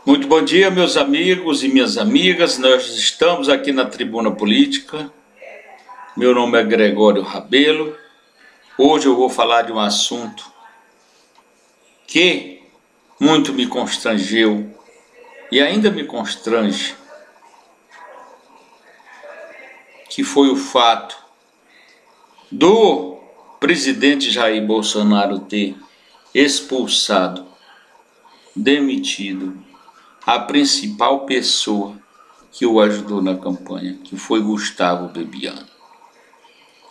Muito bom dia, meus amigos e minhas amigas. Nós estamos aqui na Tribuna Política. Meu nome é Gregório Rabelo. Hoje eu vou falar de um assunto que muito me constrangeu e ainda me constrange, que foi o fato do presidente Jair Bolsonaro ter expulsado, demitido a principal pessoa que o ajudou na campanha, que foi Gustavo Bebiano.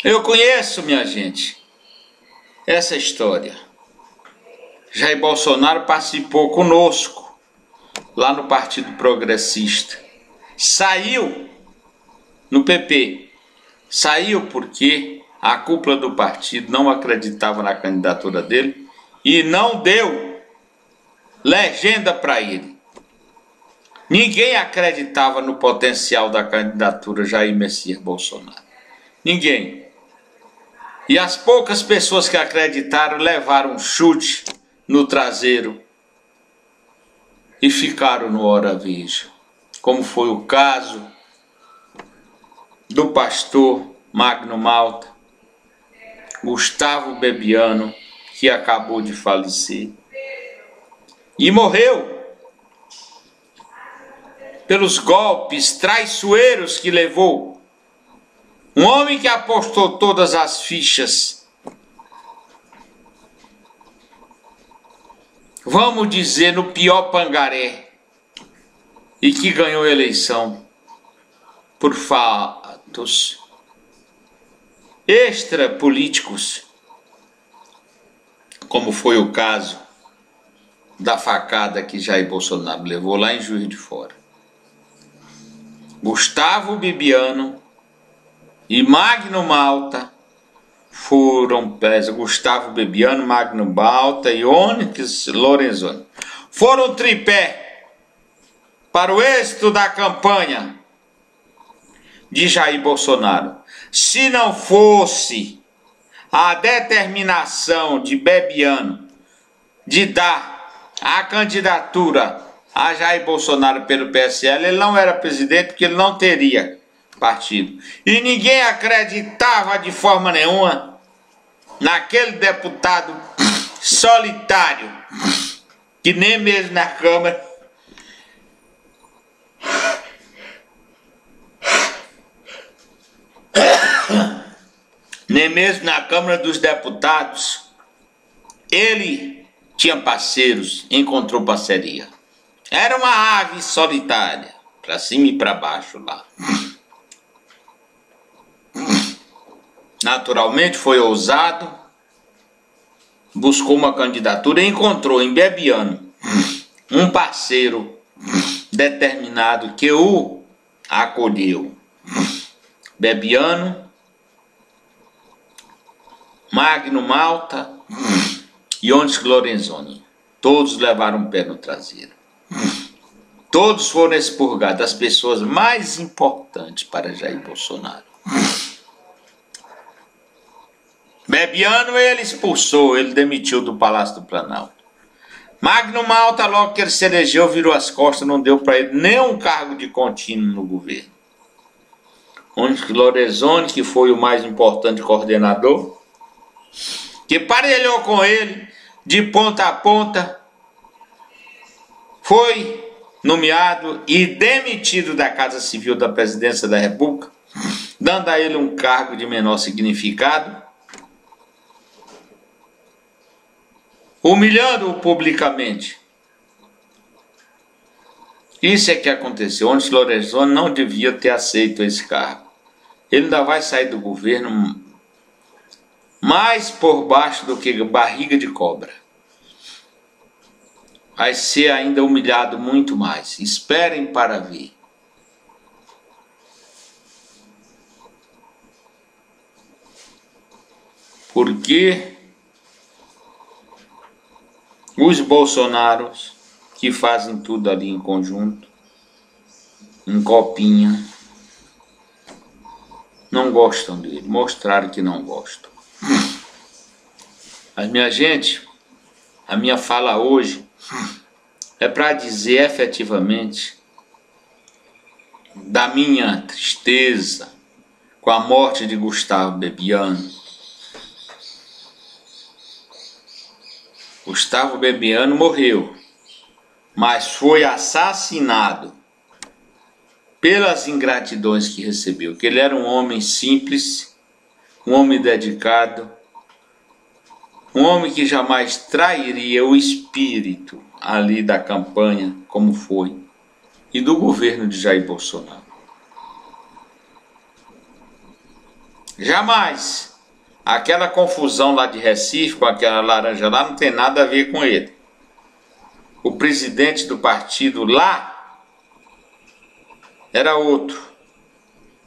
Eu conheço, minha gente, essa história. Jair Bolsonaro participou conosco lá no Partido Progressista. Saiu no PP. Saiu porque a cúpula do partido não acreditava na candidatura dele e não deu legenda para ele. Ninguém acreditava no potencial da candidatura Jair Messias Bolsonaro. Ninguém. E as poucas pessoas que acreditaram levaram um chute no traseiro e ficaram no hora veja. Como foi o caso do pastor Magno Malta, Gustavo Bebiano, que acabou de falecer e morreu pelos golpes traiçoeiros que levou. Um homem que apostou todas as fichas, vamos dizer, no pior pangaré, e que ganhou a eleição por fatos extrapolíticos, como foi o caso da facada que Jair Bolsonaro levou lá em Juiz de Fora. Gustavo Bebiano e Magno Malta foram presos. Gustavo Bebiano, Magno Malta e Onyx Lorenzoni foram tripé para o êxito da campanha de Jair Bolsonaro. Se não fosse a determinação de Bebiano de dar a candidatura a Jair Bolsonaro pelo PSL, ele não era presidente porque ele não teria partido. E ninguém acreditava de forma nenhuma naquele deputado solitário, que nem mesmo na Câmara dos Deputados ele tinha parceiros, encontrou parceria. Era uma ave solitária, para cima e para baixo lá. Naturalmente foi ousado, buscou uma candidatura e encontrou em Bebiano um parceiro determinado que o acolheu. Bebiano, Magno Malta e Onyx Lorenzoni, todos levaram um pé no traseiro. Todos foram expurgados, as pessoas mais importantes para Jair Bolsonaro. Bebiano ele expulsou, ele demitiu do Palácio do Planalto. Magno Malta, logo que ele se elegeu, virou as costas, não deu para ele nem um cargo de contínuo no governo. Onyx Lorenzoni, que foi o mais importante coordenador, que parelhou com ele de ponta a ponta, foi nomeado e demitido da Casa Civil da Presidência da República, dando a ele um cargo de menor significado, humilhando-o publicamente. Isso é que aconteceu. Onyx Lorenzoni não devia ter aceito esse cargo. Ele ainda vai sair do governo mais por baixo do que barriga de cobra. Vai ser ainda humilhado muito mais. Esperem para ver. Porque os Bolsonaros, que fazem tudo ali em conjunto, em copinha, não gostam dele, mostraram que não gostam. Mas, minha gente, a minha fala hoje é para dizer efetivamente da minha tristeza com a morte de Gustavo Bebiano. Gustavo Bebiano morreu, mas foi assassinado pelas ingratidões que recebeu, que ele era um homem simples, um homem dedicado, um homem que jamais trairia o espírito ali da campanha, como foi, e do governo de Jair Bolsonaro. Jamais. Aquela confusão lá de Recife, com aquela laranja lá, não tem nada a ver com ele. O presidente do partido lá era outro.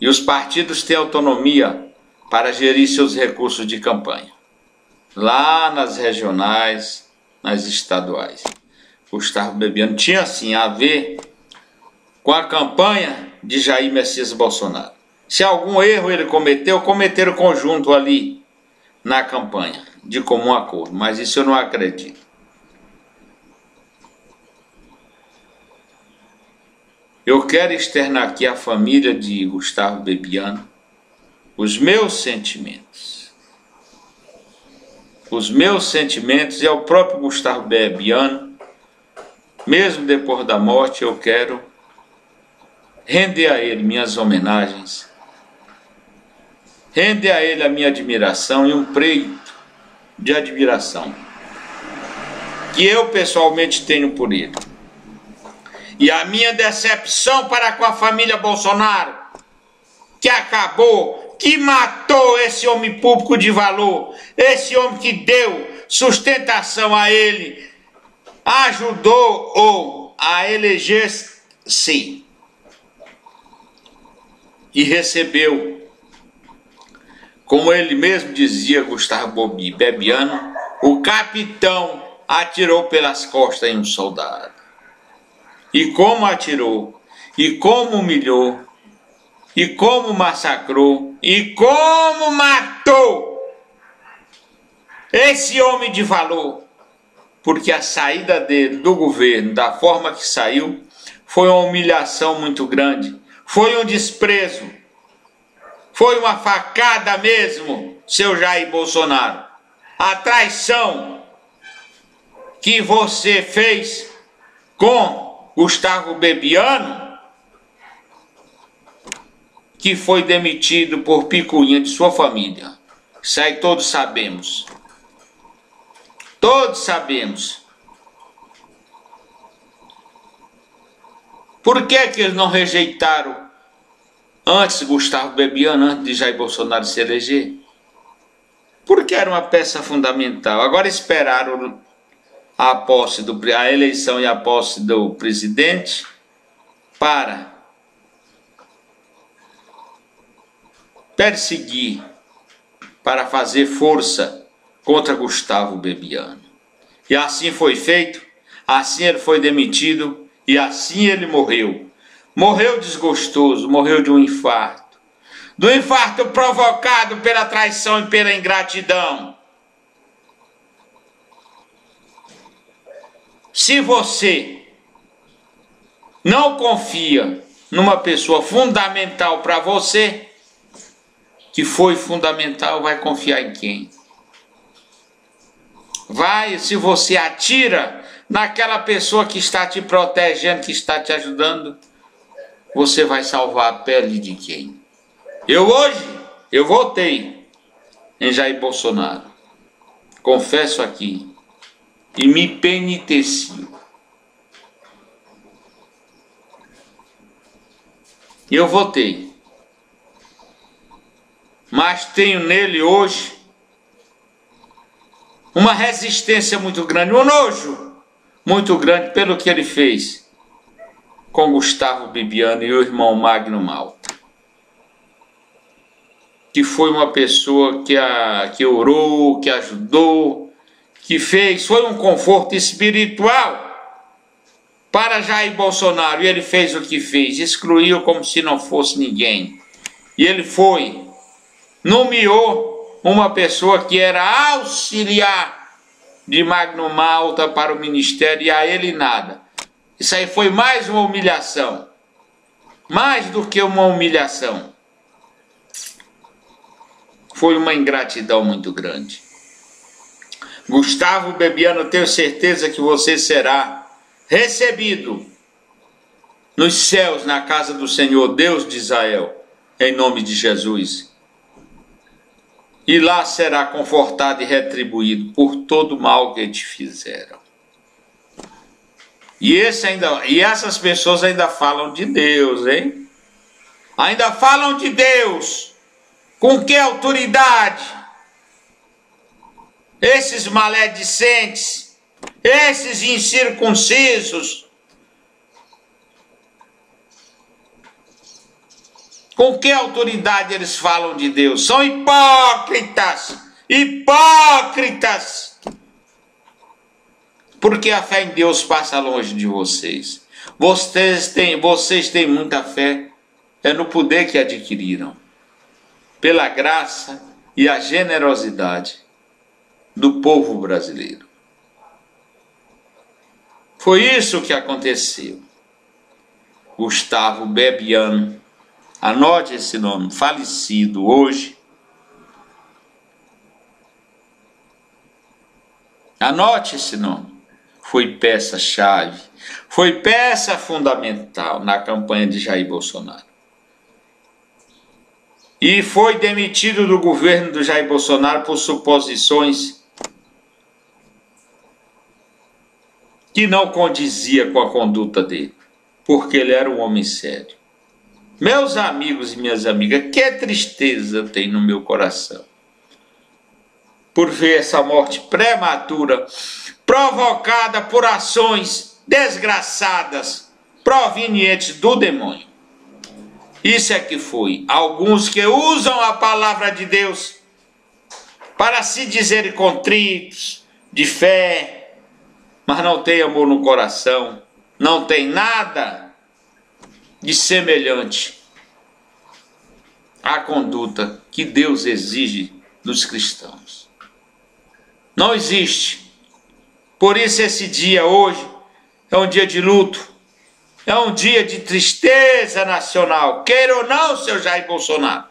E os partidos têm autonomia para gerir seus recursos de campanha. Lá nas regionais, nas estaduais. Gustavo Bebiano tinha sim a ver com a campanha de Jair Messias Bolsonaro. Se algum erro ele cometeu, cometeram conjunto ali na campanha, de comum acordo, mas isso eu não acredito. Eu quero externar aqui à família de Gustavo Bebiano os meus sentimentos. Os meus sentimentos e ao próprio Gustavo Bebiano, mesmo depois da morte, eu quero render a ele minhas homenagens, render a ele a minha admiração e um preito de admiração que eu pessoalmente tenho por ele. E a minha decepção para com a família Bolsonaro, que acabou, que matou esse homem público de valor, esse homem que deu sustentação a ele, ajudou-o a eleger-se e recebeu, como ele mesmo dizia, Gustavo Bebiano, o capitão atirou pelas costas em um soldado. E como atirou, e como humilhou, e como massacrou, e como matou esse homem de valor. Porque a saída dele do governo, da forma que saiu, foi uma humilhação muito grande, foi um desprezo. Foi uma facada mesmo, seu Jair Bolsonaro. A traição que você fez com Gustavo Bebiano, que foi demitido por picuinha de sua família. Isso aí todos sabemos. Todos sabemos. Por que eles não rejeitaram antes Gustavo Bebiano, antes de Jair Bolsonaro se eleger? Porque era uma peça fundamental. Agora esperaram a eleição e a posse do presidente para perseguir, para fazer força contra Gustavo Bebiano. E assim foi feito, assim ele foi demitido e assim ele morreu. Morreu desgostoso, morreu de um infarto. Do infarto provocado pela traição e pela ingratidão. Se você não confia numa pessoa fundamental para você, que foi fundamental, vai confiar em quem? Se você atira naquela pessoa que está te protegendo, que está te ajudando, você vai salvar a pele de quem? Eu votei em Jair Bolsonaro. Confesso aqui e me penitencio. Eu votei. Mas tenho nele hoje uma resistência muito grande, um nojo muito grande pelo que ele fez com Gustavo Bebiano e o irmão Magno Malta, que foi uma pessoa que orou, que ajudou, que fez, foi um conforto espiritual para Jair Bolsonaro, e ele fez o que fez, excluiu como se não fosse ninguém. E ele nomeou uma pessoa que era auxiliar de Magno Malta para o ministério, e a ele nada. Isso aí foi mais uma humilhação. Mais do que uma humilhação. Foi uma ingratidão muito grande. Gustavo Bebiano, eu tenho certeza que você será recebido nos céus, na casa do Senhor, Deus de Israel, em nome de Jesus. E lá será confortado e retribuído por todo o mal que te fizeram. E essas pessoas ainda falam de Deus, hein? Ainda falam de Deus. Com que autoridade? Esses maledicentes, esses incircuncisos, com que autoridade eles falam de Deus? São hipócritas, hipócritas, porque a fé em Deus passa longe de vocês. Vocês têm muita fé, é no poder que adquiriram, pela graça e a generosidade do povo brasileiro. Foi isso que aconteceu. Gustavo Bebiano, anote esse nome, falecido hoje. Anote esse nome. Foi peça-chave, foi peça fundamental na campanha de Jair Bolsonaro. E foi demitido do governo do Jair Bolsonaro por suposições que não condizia com a conduta dele, porque ele era um homem sério. Meus amigos e minhas amigas, que tristeza eu tenho no meu coração por ver essa morte prematura provocada por ações desgraçadas provenientes do demônio. Isso é que foi. Alguns que usam a palavra de Deus para se dizerem contritos, de fé, mas não tem amor no coração, não tem nada de semelhante à conduta que Deus exige dos cristãos. Não existe. Por isso esse dia hoje é um dia de luto, é um dia de tristeza nacional, queira ou não, seu Jair Bolsonaro.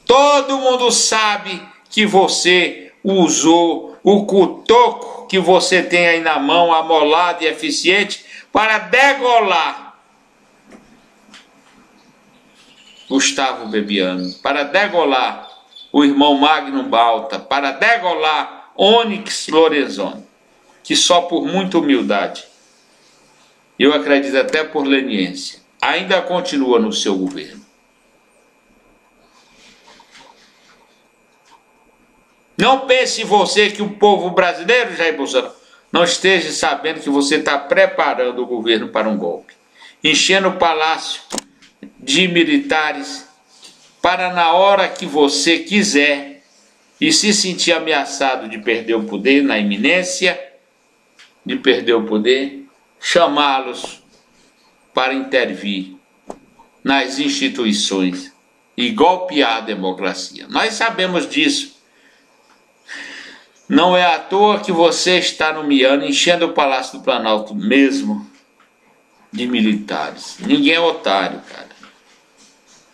Todo mundo sabe que você usou o cotoco que você tem aí na mão, amolado e eficiente, para degolar Gustavo Bebiano, para degolar o irmão Magno Balta, para degolar Onyx Lorenzoni, que só por muita humildade, eu acredito até por leniência, ainda continua no seu governo. Não pense você que o povo brasileiro, Jair Bolsonaro, não esteja sabendo que você está preparando o governo para um golpe, enchendo o palácio de militares para, na hora que você quiser e se sentir ameaçado de perder o poder, na iminência de perder o poder, chamá-los para intervir nas instituições e golpear a democracia. Nós sabemos disso. Não é à toa que você está nomeando, enchendo o Palácio do Planalto mesmo de militares. Ninguém é otário, cara.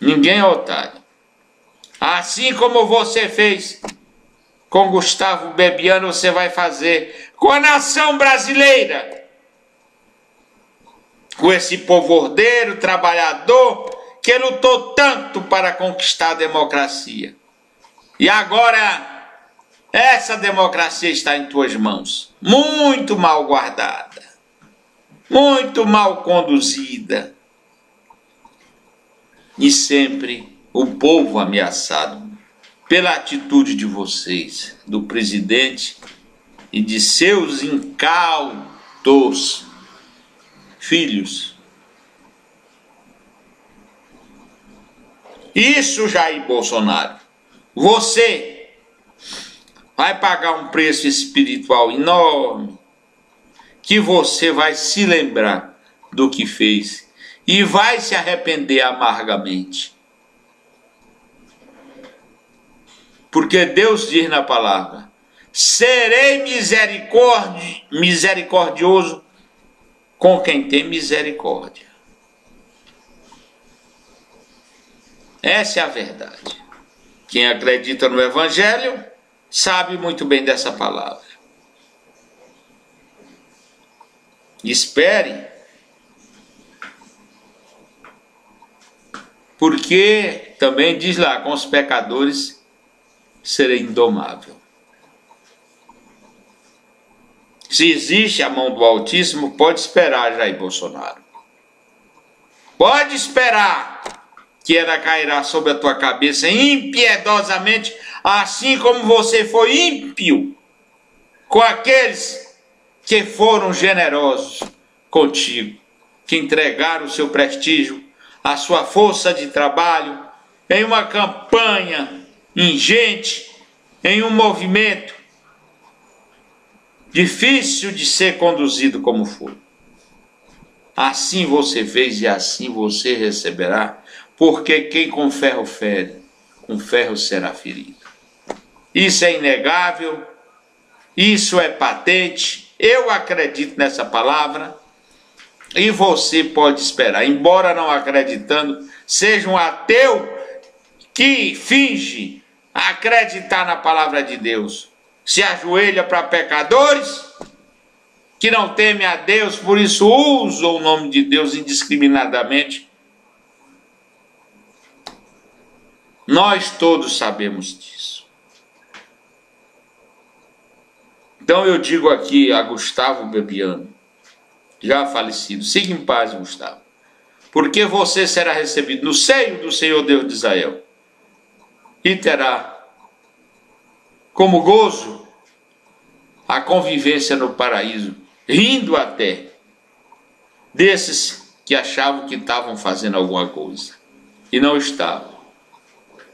Ninguém é otário. Assim como você fez com Gustavo Bebiano, você vai fazer com a nação brasileira. Com esse povo ordeiro, trabalhador, que lutou tanto para conquistar a democracia. E agora essa democracia está em tuas mãos, muito mal guardada, muito mal conduzida, e sempre o povo ameaçado pela atitude de vocês, do presidente e de seus incautos filhos. Isso, Jair Bolsonaro, você vai pagar um preço espiritual enorme, que você vai se lembrar do que fez e vai se arrepender amargamente. Porque Deus diz na palavra: serei misericordioso com quem tem misericórdia. Essa é a verdade. Quem acredita no Evangelho sabe muito bem dessa palavra. Espere, porque também diz lá, com os pecadores serei indomável. Se existe a mão do Altíssimo, pode esperar, Jair Bolsonaro. Pode esperar que ela cairá sobre a tua cabeça impiedosamente, assim como você foi ímpio com aqueles que foram generosos contigo, que entregaram o seu prestígio, a sua força de trabalho, em uma campanha ingente, em um movimento difícil de ser conduzido como foi. Assim você fez e assim você receberá, porque quem com ferro fere, com ferro será ferido. Isso é inegável, isso é patente, eu acredito nessa palavra e você pode esperar. Embora não acreditando, seja um ateu que finge acreditar na palavra de Deus, se ajoelha para pecadores que não temem a Deus, por isso usam o nome de Deus indiscriminadamente. Nós todos sabemos disso. Então eu digo aqui a Gustavo Bebiano, já falecido, siga em paz, Gustavo, porque você será recebido no seio do Senhor Deus de Israel e terá como gozo a convivência no paraíso, rindo até desses que achavam que estavam fazendo alguma coisa e não estavam.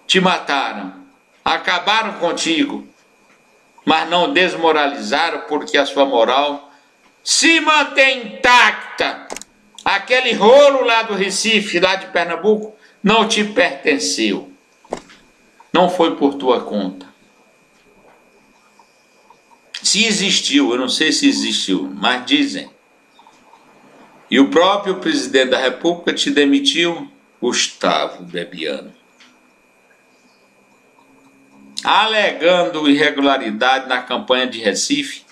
Te mataram, acabaram contigo, mas não desmoralizaram, porque a sua moral se mantém intacta. Aquele rolo lá do Recife, lá de Pernambuco, não te pertenceu. Não foi por tua conta. Se existiu, eu não sei se existiu, mas dizem. E o próprio presidente da República te demitiu, Gustavo Bebiano, alegando irregularidade na campanha de Recife,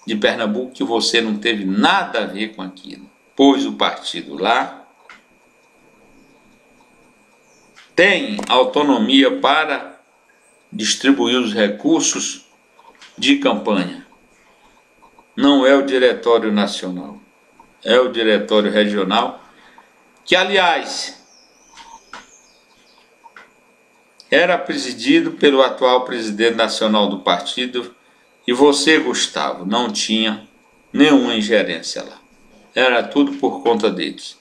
de Pernambuco, que você não teve nada a ver com aquilo, pois o partido lá tem autonomia para distribuir os recursos de campanha. Não é o Diretório Nacional, é o Diretório Regional, que, aliás, era presidido pelo atual presidente nacional do partido, e você, Gustavo, não tinha nenhuma ingerência lá. Era tudo por conta deles.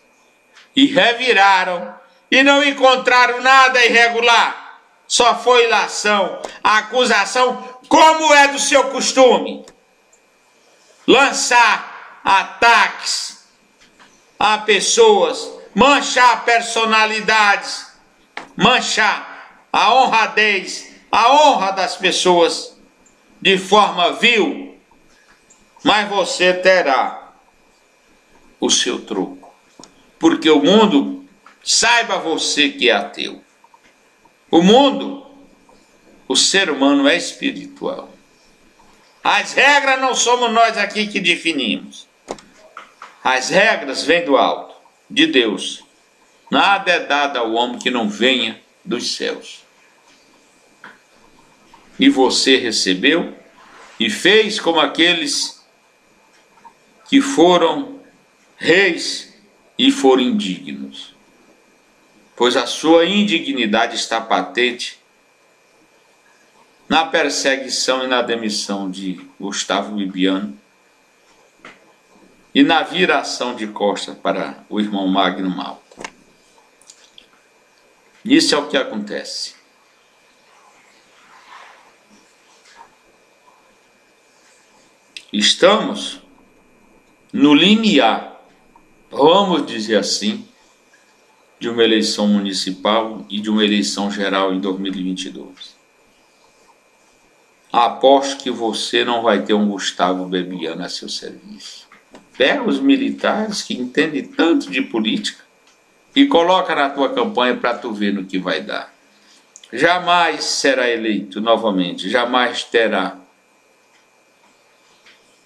E reviraram e não encontraram nada irregular. Só foi ilação, acusação, como é do seu costume. Lançar ataques a pessoas, manchar personalidades, manchar a honradez, a honra das pessoas de forma vil. Mas você terá o seu troco. Porque o mundo, saiba você que é ateu. O mundo, o ser humano é espiritual. As regras não somos nós aqui que definimos. As regras vêm do alto, de Deus. Nada é dado ao homem que não venha dos céus. E você recebeu e fez como aqueles que foram reis e foram indignos. Pois a sua indignidade está patente na perseguição e na demissão de Gustavo Bebiano e na viração de costas para o irmão Magno Malta. Isso é o que acontece. Estamos no limiar, vamos dizer assim, de uma eleição municipal e de uma eleição geral em 2022. Aposto que você não vai ter um Gustavo Bebiano a seu serviço. Pega os militares que entendem tanto de política e coloca na tua campanha para tu ver no que vai dar. Jamais será eleito novamente, jamais terá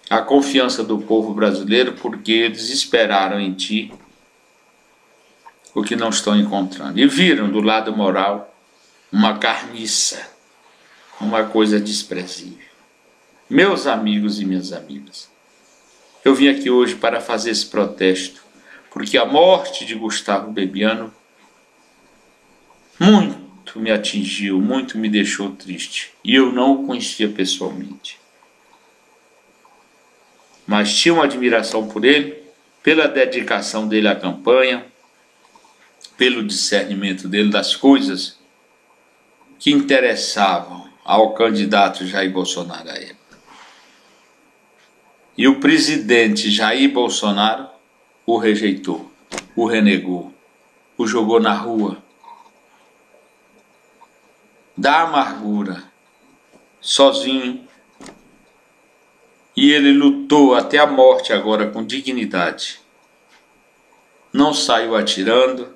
a confiança do povo brasileiro, porque eles esperaram em ti o que não estão encontrando. E viram do lado moral uma carniça, uma coisa desprezível. Meus amigos e minhas amigas, eu vim aqui hoje para fazer esse protesto, porque a morte de Gustavo Bebiano muito me atingiu, muito me deixou triste. E eu não o conhecia pessoalmente. Mas tinha uma admiração por ele, pela dedicação dele à campanha, pelo discernimento dele das coisas que interessavam ao candidato Jair Bolsonaro à época. E o presidente Jair Bolsonaro o rejeitou, o renegou, o jogou na rua. Da amargura, sozinho, e ele lutou até a morte agora com dignidade. Não saiu atirando,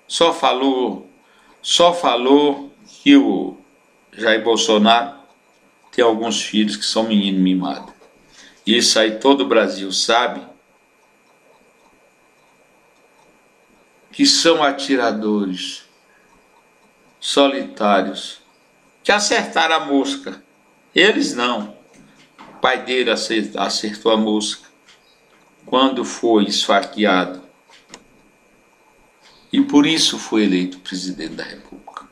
só falou que o Jair Bolsonaro tem alguns filhos que são menino mimado. Isso aí todo o Brasil sabe, que são atiradores solitários, que acertaram a mosca. Eles não. O pai dele acertou a mosca quando foi esfaqueado. E por isso foi eleito presidente da República.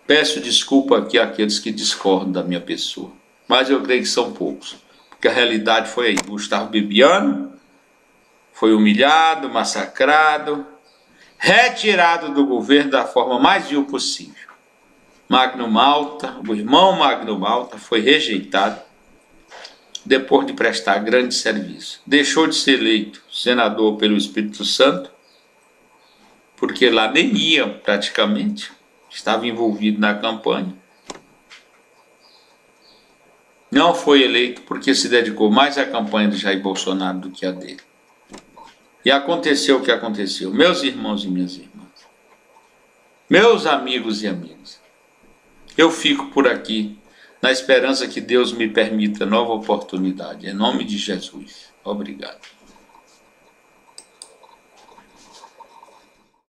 Peço desculpa aqui àqueles que discordam da minha pessoa, mas eu creio que são poucos, porque a realidade foi aí. Gustavo Bebiano foi humilhado, massacrado, retirado do governo da forma mais vil possível. Magno Malta, o irmão Magno Malta, foi rejeitado depois de prestar grande serviço. Deixou de ser eleito senador pelo Espírito Santo, porque lá nem ia praticamente, estava envolvido na campanha. Não foi eleito porque se dedicou mais à campanha de Jair Bolsonaro do que a dele. E aconteceu o que aconteceu. Meus irmãos e minhas irmãs, meus amigos e amigas, eu fico por aqui na esperança que Deus me permita nova oportunidade. Em nome de Jesus. Obrigado.